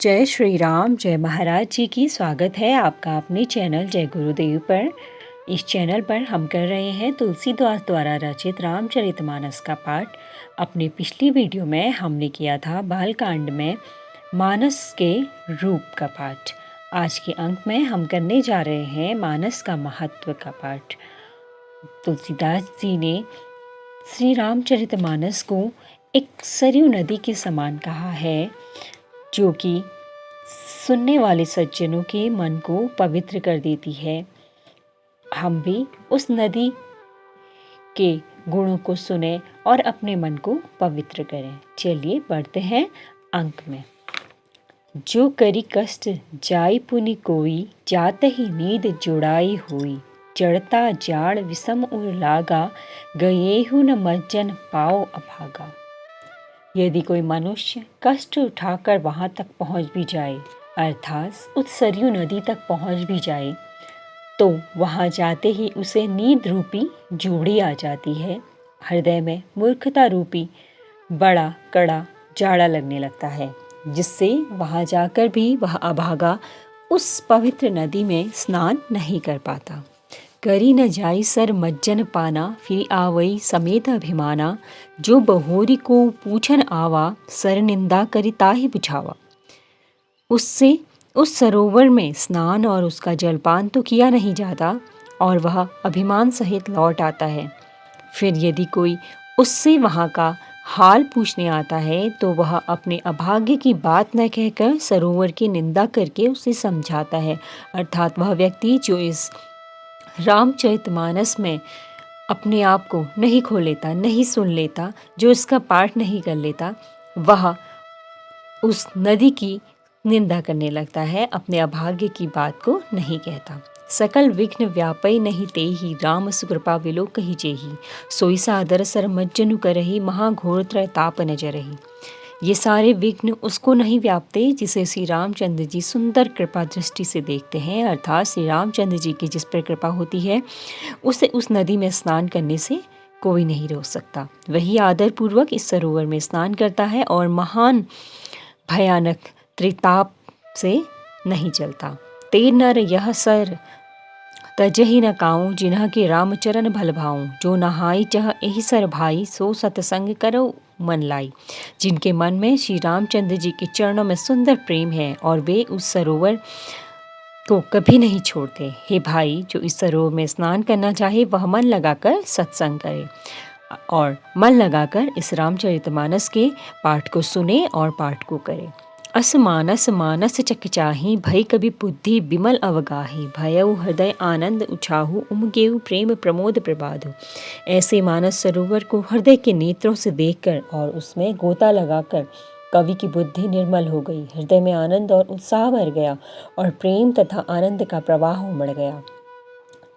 जय श्री राम, जय महाराज जी की। स्वागत है आपका अपने चैनल जय गुरुदेव पर। इस चैनल पर हम कर रहे हैं तुलसीदास द्वारा रचित रामचरितमानस का पाठ। अपने पिछली वीडियो में हमने किया था बालकांड में मानस के रूप का पाठ। आज के अंक में हम करने जा रहे हैं मानस का महत्व का पाठ। तुलसीदास जी ने श्री रामचरितमानस को एक सरयू नदी के समान कहा है, जो कि सुनने वाले सज्जनों के मन को पवित्र कर देती है। हम भी उस नदी के गुणों को सुने और अपने मन को पवित्र करें। चलिए बढ़ते हैं अंक में। जो करी कष्ट जाई पुनि कोई, जात ही नींद जुड़ाई हुई। चढ़ता जाड़ विषम उर लागा, गएहु न मज्जन पाओ अभागा। यदि कोई मनुष्य कष्ट उठाकर वहां तक पहुंच भी जाए, अर्थात उस सरयू नदी तक पहुंच भी जाए, तो वहां जाते ही उसे नींद रूपी जूड़ी आ जाती है। हृदय में मूर्खता रूपी बड़ा कड़ा जाड़ा लगने लगता है, जिससे वहां जाकर भी वह अभागा उस पवित्र नदी में स्नान नहीं कर पाता। करी न जाई सर मज्जन पाना, फिर आवई समेत अभिमाना। जो बहोरी को पूछन आवा, सर निंदा करी ताहि बुझावा। उससे उस सरोवर में स्नान और उसका जलपान तो किया नहीं जाता और वह अभिमान सहित लौट आता है। फिर यदि कोई उससे वहाँ का हाल पूछने आता है, तो वह अपने अभाग्य की बात न कहकर सरोवर की निंदा करके उसे समझाता है। अर्थात वह व्यक्ति जो इस रामचरितमानस में अपने आप को नहीं खो लेता, नहीं सुन लेता, जो इसका पाठ नहीं कर लेता, वह उस नदी की निंदा करने लगता है, अपने अभाग्य की बात को नहीं कहता। सकल विघ्न व्यापई नहीं तेहि, राम सुकृपा विलोक कही जेहि। सोई सादर सर मज्जनु करहि, महाघोर त्रैताप न जरहि। ये सारे विघ्न उसको नहीं व्यापते जिसे श्री रामचंद्र जी सुंदर कृपा दृष्टि से देखते हैं। अर्थात श्री रामचंद्र जी की जिस पर कृपा होती है, उसे उस नदी में स्नान करने से कोई नहीं रोक सकता। वही आदरपूर्वक इस सरोवर में स्नान करता है और महान भयानक त्रिताप से नहीं चलता। ते नर यह सर तजहि न काऊं, जिन्ह के रामचरण भल भाऊं। जो नहाई चह एहि सर भाई, सो सतसंग करो मन लाई। जिनके मन में श्री रामचंद्र जी के चरणों में सुंदर प्रेम है और वे उस सरोवर को कभी नहीं छोड़ते। हे भाई, जो इस सरोवर में स्नान करना चाहे वह मन लगाकर सत्संग करे और मन लगाकर इस रामचरितमानस के पाठ को सुने और पाठ को करे। अस मानस मानस चकिचाही, भय कवि बुद्धि विमल अवगाही। भयउ हृदय आनंद उछाहु, उमगेउ प्रेम प्रमोद प्रबाधु। ऐसे मानस सरोवर को हृदय के नेत्रों से देखकर और उसमें गोता लगाकर कवि की बुद्धि निर्मल हो गई, हृदय में आनंद और उत्साह भर गया और प्रेम तथा आनंद का प्रवाह उमड़ गया।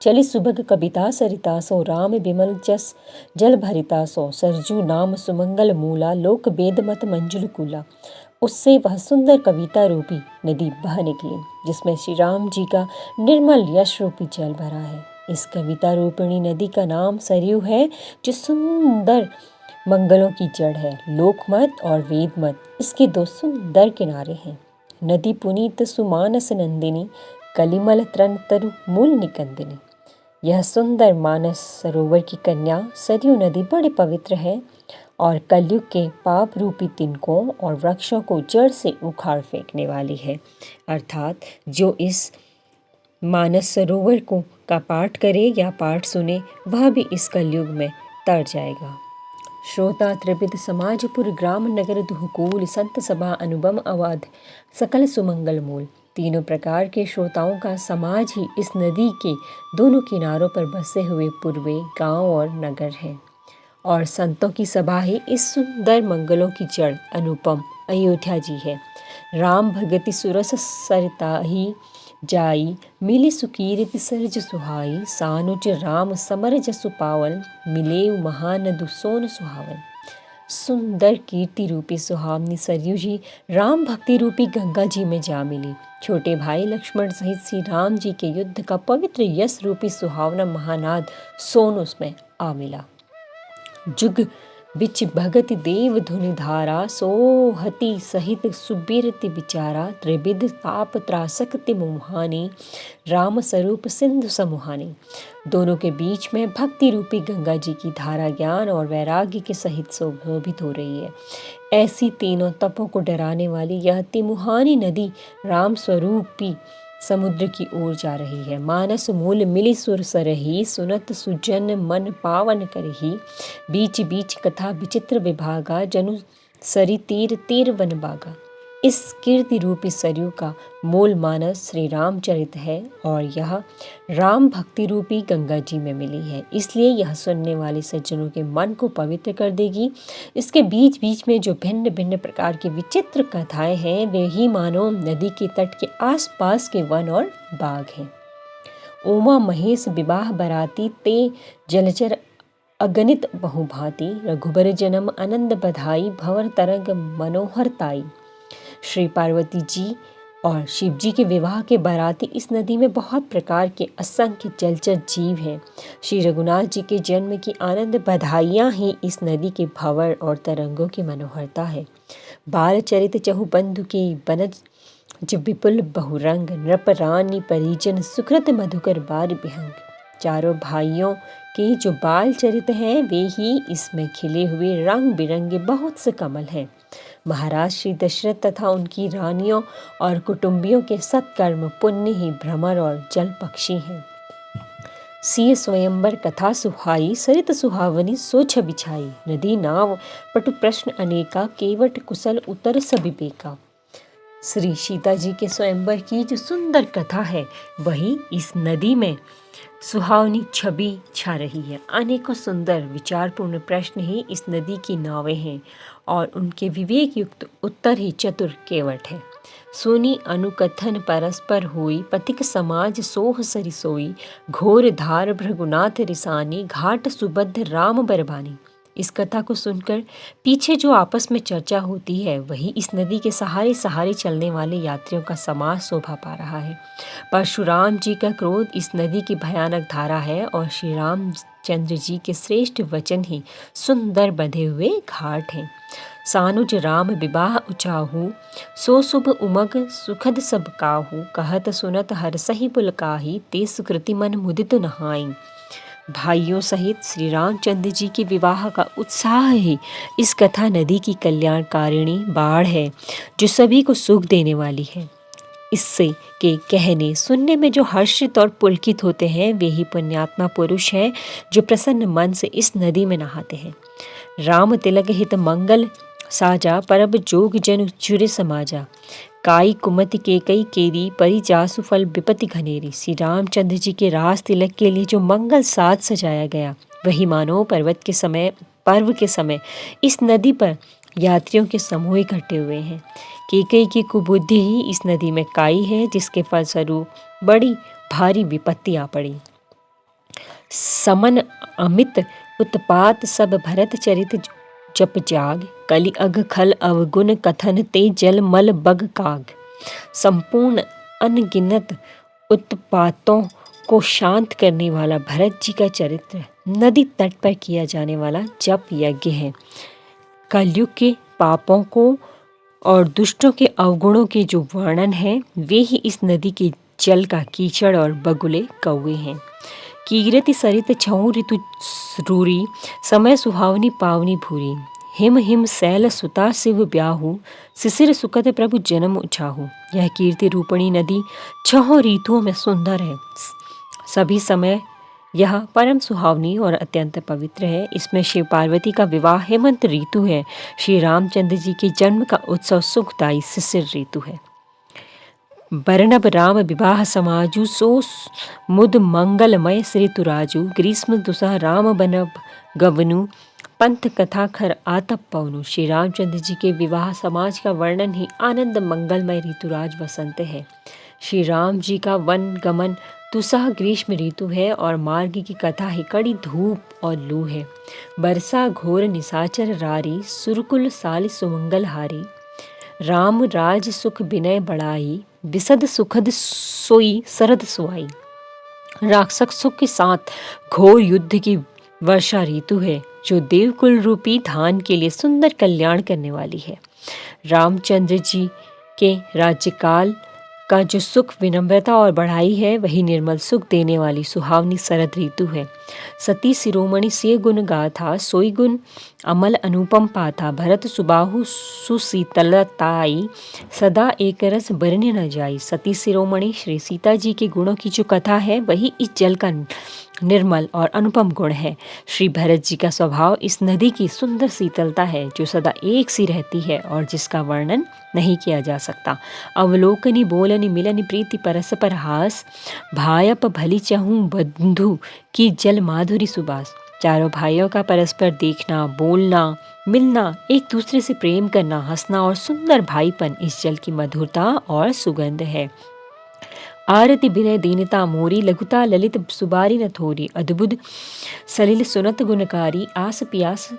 चली सुभग कविता सरिता सो, राम विमल जस जल भरिता सो। सरजू नाम सुमंगल मूला, लोक वेद मत मंजुल कूला। उससे वह सुंदर कविता रूपी नदी बह निकली, जिसमें श्री राम जी का निर्मल यश रूपी जल भरा है। इस कविता रूपिणी नदी का नाम सरयू है, जो सुंदर मंगलों की जड़ है। लोकमत और वेदमत इसके दो सुंदर किनारे हैं। नदी पुनीत सुमानस नंदिनी, कलिमल त्रन तरु मूल निकंदिनी। यह सुंदर मानस सरोवर की कन्या सरयू नदी बड़ी पवित्र है और कलयुग के पाप रूपी तिनकों और वृक्षों को जड़ से उखाड़ फेंकने वाली है। अर्थात जो इस मानस सरोवर को का पाठ करे या पाठ सुने, वह भी इस कलयुग में तर जाएगा। श्रोता त्रिविध समाजपुर ग्राम नगर दुहकूल, संत सभा अनुपम अवध सकल सुमंगल मूल। तीनों प्रकार के श्रोताओं का समाज ही इस नदी के दोनों किनारों पर बसे हुए पूर्वे गांव और नगर हैं, और संतों की सभा ही इस सुंदर मंगलों की जड़ अनुपम अयोध्या जी है। राम भगति सुरस सरिता ही जाई, मिली सुकीर्ति सरज सुहाई। सानुज राम समर जसु पावन, मिले महानदु सोन सुहावन। सुंदर कीर्ति रूपी सुहावनी सरयू जी राम भक्ति रूपी गंगा जी में जा मिली। छोटे भाई लक्ष्मण सहित श्री राम जी के युद्ध का पवित्र यश रूपी सुहावना महानाद सोन उसमें आ मिला। जुग बिच भगति देव धुनि धारा, सोहति सहित सुबिरति बिचारा, त्रिविध ताप त्रासकति मुहानी, राम स्वरूप सिंधु समुहानी। दोनों के बीच में भक्ति रूपी गंगा जी की धारा ज्ञान और वैराग्य के सहित शोभित हो रही है। ऐसी तीनों तपों को डराने वाली यह तिमुहानी नदी राम स्वरूपी समुद्र की ओर जा रही है। मानस मूल मिली सुर सरही, सुनत सुजन मन पावन करही, बीच बीच कथा विचित्र विभागा, जनु सरी तीर तीर वन बागा। इस कीर्ति रूपी सरयू का मूल मानस श्री रामचरित है और यह राम भक्ति रूपी गंगा जी में मिली है, इसलिए यह सुनने वाले सज्जनों के मन को पवित्र कर देगी। इसके बीच बीच में जो भिन्न भिन्न प्रकार की विचित्र कथाएं हैं वे ही मानो नदी के तट के आसपास के वन और बाग हैं। उमा महेश विवाह बराती, ते जलचर अगणित बहुभांति, रघुबर जन्म आनंद बधाई, भंवर तरंग मनोहरताई। श्री पार्वती जी और शिव जी के विवाह के बाराती इस नदी में बहुत प्रकार के असंख्य जलचर जीव हैं। श्री रघुनाथ जी के जन्म की आनंद बधाइयाँ ही इस नदी के भंवर और तरंगों की मनोहरता है। बाल चरित चहुबंधु के बनज जब विपुल बहुरंग, नृप रानी परिजन सुकृत मधुकर बार बिहंग। चारों भाइयों के जो बाल चरित हैं वे ही इसमें खिले हुए रंग बिरंगे बहुत से कमल हैं। महाराज श्री दशरथ तथा उनकी रानियों और कुटुंबियों के सत्कर्म पुण्य ही भ्रमर और जल पक्षी हैं। सिय स्वयंवर कथा सुहाई, सरित सुहावनी सोच बिछाई, नदी नाव पटु प्रश्न अनेका, केवट कुशल उतर सविवेका। श्री सीता जी के स्वयंवर की जो सुंदर कथा है वही इस नदी में सुहावनी छवि छा रही है। अनेकों सुंदर विचारपूर्ण प्रश्न ही इस नदी की नावें हैं और उनके विवेक युक्त उत्तर ही चतुर केवट है। सुनी अनुकथन परस्पर हुई, पथिक समाज सोह सरि सोई, घोर धार भृगुनाथ रिसानी, घाट सुबद्ध राम बरबानी। इस कथा को सुनकर पीछे जो आपस में चर्चा होती है वही इस नदी के सहारे सहारे चलने वाले यात्रियों का समाज शोभा पा रहा है। परशुराम जी का क्रोध इस नदी की भयानक धारा है और श्री रामचंद्र जी के श्रेष्ठ वचन ही सुंदर बंधे हुए घाट हैं। सानुज राम विवाह उचाहू, सो शुभ उमग सुखद सब काहू, कहत सुनत हर सही पुलकाही, ते सुकृति मन मुदित नहाई। भाइयों सहित श्री रामचंद्र जी के विवाह का उत्साह ही इस कथा नदी की कल्याणकारिणी बाढ़ है जो सभी को सुख देने वाली है। इससे के कहने सुनने में जो हर्षित और पुलकित होते हैं वे ही पुण्यात्मा पुरुष हैं जो प्रसन्न मन से इस नदी में नहाते हैं। राम तिलक हित मंगल साजा, परब जोग जन चुरे समाजा, काई कुमति के कई केरी, परी जासु फल विपति घनेरी। श्री रामचंद्र जी के रास तिलक के लिए जो मंगल साज सजाया गया वही मानो पर्व के समय इस नदी पर यात्रियों के समूह इकट्ठे हुए हैं। केकई की कुबुद्धि ही इस नदी में काई है जिसके फलस्वरूप बड़ी भारी विपत्ति आ पड़ी। समन अमित उत्पात सब भरत चरित जप जाग, कलि अघ खल अवगुण कथन ते जल मल बग काग। संपूर्ण अनगिनत उत्पातों को शांत करने वाला भरत जी का चरित्र नदी तट पर किया जाने वाला जप यज्ञ है। कलयुग के पापों को और दुष्टों के अवगुणों के जो वर्णन है वे ही इस नदी के जल का कीचड़ और बगुले कौवे हैं। कीरति सरित छऊ ऋतु रूरी, समय सुहावनी पावनी भूरी। हिम हिम सैल सुता शिव ब्याहू, शिशिर सुकत प्रभु जन्म उछाहू। यह कीर्ति रूपणी नदी 6 ऋतुओं में सुंदर है। सभी समय यह परम सुहावनी और अत्यंत पवित्र है। इसमें शिव पार्वती का विवाह हेमंत ऋतु है। श्री रामचंद्र जी के जन्म का उत्सव सुखदायी शिशिर ऋतु है। बरनब राम विवाह समाजु, सो मुद मंगलमय श्री तुराजु। ग्रीष्म दुसह राम बनब गवनु, पंथ कथा खर आतप पवनु। श्री रामचंद्र जी के विवाह समाज का वर्णन ही आनंद मंगलमय ऋतुराज वसंत है। श्री राम जी का वन गमन दुसह ग्रीष्म ऋतु है और मार्ग की कथा ही कड़ी धूप और लू है। बरसा घोर निशाचर रारी, सुरकुल साल सुमंगल हारी। राम राज सुख विनय बढ़ाई, विसद सुखद सोई सरद सुहाई। राक्षसों के साथ घोर युद्ध की वर्षा ऋतु है। जो देवकुल रूपी धान के लिए सुंदर कल्याण करने वाली है। रामचंद्र जी के राज्यकाल का जो सुख, विनम्रता और बढ़ाई है, वही निर्मल सुख देने वाली सुहावनी शरद ऋतु है। सती शिरोमणि से गुण गाथा, सोई गुण अमल अनुपम पाथा। भरत सुबाहु सुशीतलताई, सदा एक रस बरने न जाई। सती शिरोमणि श्री सीता जी के गुणों की जो कथा है, वही इस जल का निर्मल और अनुपम गुण है। श्री भरत जी का स्वभाव इस नदी की सुंदर शीतलता है, जो सदा एक सी रहती है और जिसका वर्णन नहीं किया जा सकता। अवलोकनी बोलनी मिलनी प्रीति परस्पर हास, भायप भली चहूँ बंधु की जल माधुरी सुबास। चारों भाइयों का परस्पर देखना, बोलना, मिलना, एक दूसरे से प्रेम करना, हंसना और सुंदर भाईपन इस जल की मधुरता और सुगंध है। आरती विनय दीनता मोरी, लघुता ललित सुबारी न थोरी। अद्भुत सलिल सुनत गुणकारी, आस पियास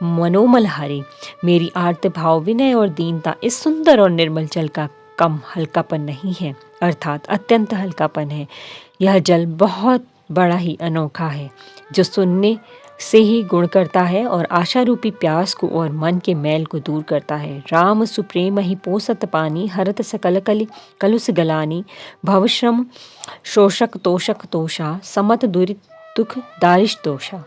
मनोमलहारी। मेरी आर्त भाव विनय और दीनता इस सुंदर और निर्मल जल का कम हल्कापन नहीं है, अर्थात अत्यंत हल्कापन है। यह जल बहुत बड़ा ही अनोखा है, जो सुनने से ही गुण करता है और आशा रूपी प्यास को और मन के मैल को दूर करता है। राम सुप्रेम ही पोसत पानी, हरत सकल कलुष गलानी। भवश्रम शोषक तोषक तोषा, समत दुख दारिश दोषा।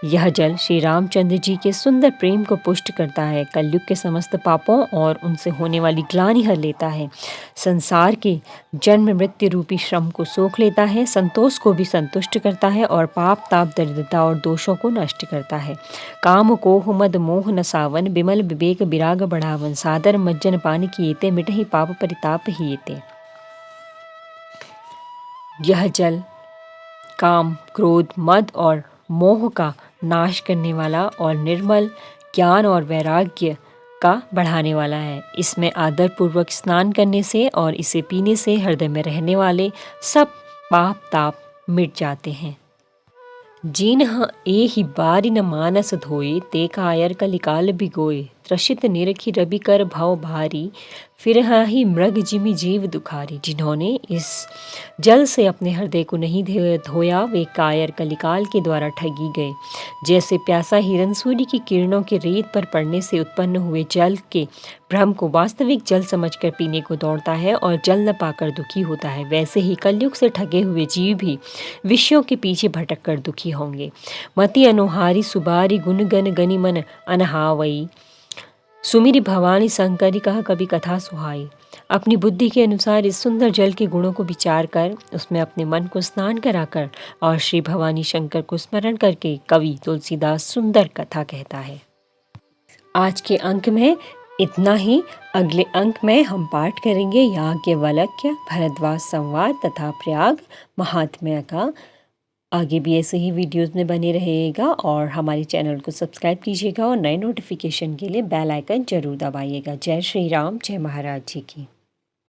यह जल श्री रामचंद्र जी के सुंदर प्रेम को पुष्ट करता है, कलयुग के समस्त पापों और उनसे होने वाली ग्लानि हर लेता है, संसार के जन्म मृत्यु रूपी श्रम को सोख लेता है, संतोष को भी संतुष्ट करता है और पाप ताप दरिद्रता और दोषों को नष्ट करता है। काम कोह मद मोह नसावन, बिमल विवेक विराग बढ़ावन। सादर मज्जन पानी किएते, मिटहि पाप परिताप हिएते। यह जल काम, क्रोध, मद और मोह का नाश करने वाला और निर्मल ज्ञान और वैराग्य का बढ़ाने वाला है। इसमें आदर पूर्वक स्नान करने से और इसे पीने से हृदय में रहने वाले सब पाप ताप मिट जाते हैं। जिन्ह एहि बारी न मानस धोए, ते कायर कलिकाल भिगोए। त्रसित निरखी रवि कर भव भारी, फिर ही मृग जिमि जीव दुखारी। जिन्होंने इस जल से अपने हृदय को नहीं धोया, वे कायर कलिकाल के द्वारा ठगी गए। जैसे प्यासा हिरन सूर्य की किरणों के रेत पर पड़ने से उत्पन्न हुए जल के भ्रम को वास्तविक जल समझकर पीने को दौड़ता है और जल न पाकर दुखी होता है, वैसे ही कलयुग से ठगे हुए जीव भी विषयों के पीछे भटक कर दुखी होंगे। मति अनुहारी सुबारी, गुण गन गनि मन अनहावई। सुमिरि भवानी शंकरी, कहा कभी कथा सुहाई। अपनी बुद्धि के अनुसार इस सुंदर जल के गुणों को विचार कर उसमें अपने मन को स्नान कराकर और श्री भवानी शंकर को स्मरण करके कवि तुलसीदास सुंदर कथा कहता है। आज के अंक में इतना ही। अगले अंक में हम पाठ करेंगे याज्ञवल्क्य भरद्वाज संवाद तथा प्रयाग महात्म्य का। आगे भी ऐसे ही वीडियोस में बने रहिएगा और हमारे चैनल को सब्सक्राइब कीजिएगा और नए नोटिफिकेशन के लिए बेल आइकन जरूर दबाइएगा। जय श्री राम, जय महाराज जी की।